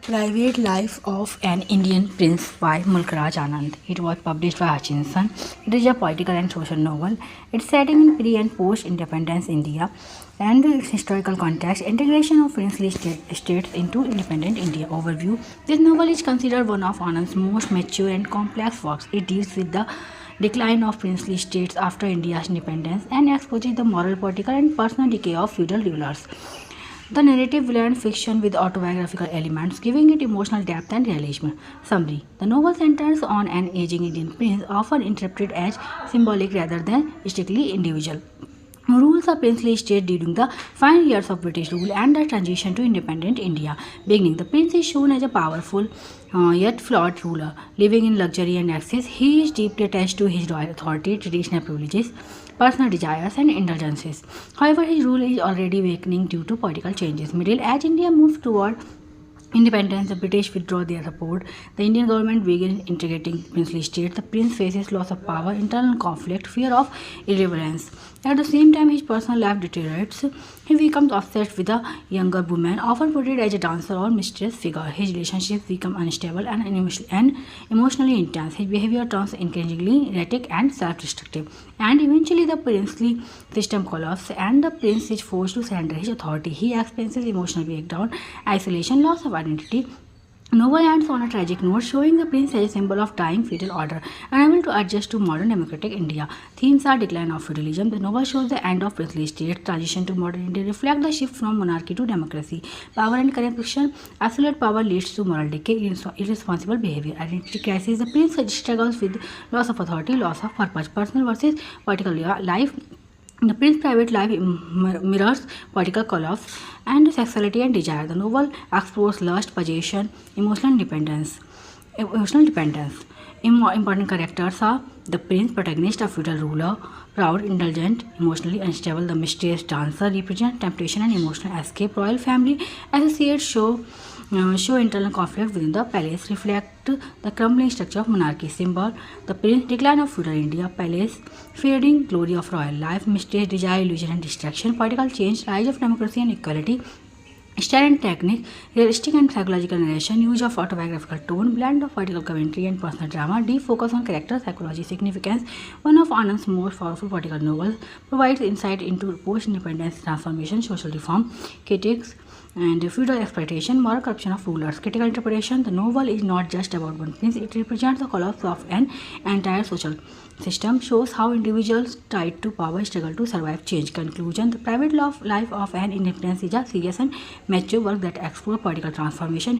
Private Life of an Indian Prince by Mulkraj Anand. It was published by Hutchinson. It is a political and social novel. It's setting in pre and post independence India and its historical context, integration of princely states into independent India. Overview. This novel is considered one of Anand's most mature and complex works. It deals with the decline of princely states after India's independence and exposes the moral, political, and personal decay of feudal rulers. The narrative blends fiction with autobiographical elements, giving it emotional depth and realism. Summary. The novel centers on an aging Indian prince, often interpreted as symbolic rather than strictly individual. Rules of princely state during the final years of British rule and the transition to independent India. Beginning, the prince is shown as a powerful yet flawed ruler, living in luxury and excess. He is deeply attached to his royal authority, traditional privileges, personal desires, and indulgences. However, his rule is already weakening due to political changes. Middle as India moves toward independence, the British withdraw their support. The Indian government begins integrating princely states. The prince faces loss of power, internal conflict, fear of irreverence. At the same time, his personal life deteriorates. He becomes obsessed with a younger woman, often portrayed as a dancer or mysterious figure. His relationships become unstable and emotionally intense. His behavior turns increasingly erratic and self-destructive. And eventually, the princely system collapses, and the prince is forced to surrender his authority. He experiences emotional breakdown, isolation, loss of identity. Novel ends on a tragic note, showing the prince as a symbol of dying feudal order, unable to adjust to modern democratic India. Themes are decline of feudalism. The novel shows the end of princely states, transition to modern India, reflect the shift from monarchy to democracy. Power and corruption. Absolute power leads to moral decay, irresponsible behavior, identity crisis. The prince struggles with loss of authority, loss of purpose, personal versus political life. The prince's private life mirrors political collapse and sexuality and desire. The novel explores lust, possession, emotional dependence. Important characters are the prince, protagonist, a feudal ruler, proud, indulgent, emotionally unstable. The mysterious dancer represents temptation and emotional escape. Royal family associates show internal conflict within the palace, reflect the crumbling structure of monarchy. Symbol: the prince, decline of feudal India, palace, fading glory of royal life, mysterious desire, illusion, and distraction. Political change, rise of democracy and equality. Style and technique, realistic and psychological narration, use of autobiographical tone, blend of political commentary and personal drama, deep focus on character psychology. Significance: one of Anand's most powerful political novels, provides insight into post-independence transformation, social reform, critics, and feudal exploitation, moral corruption of rulers. Critical interpretation: the novel is not just about one prince, it represents the collapse of an entire social system, shows how individuals tied to power struggle to survive change. Conclusion: the private life of an independent is a serious and mature work that explores political transformation,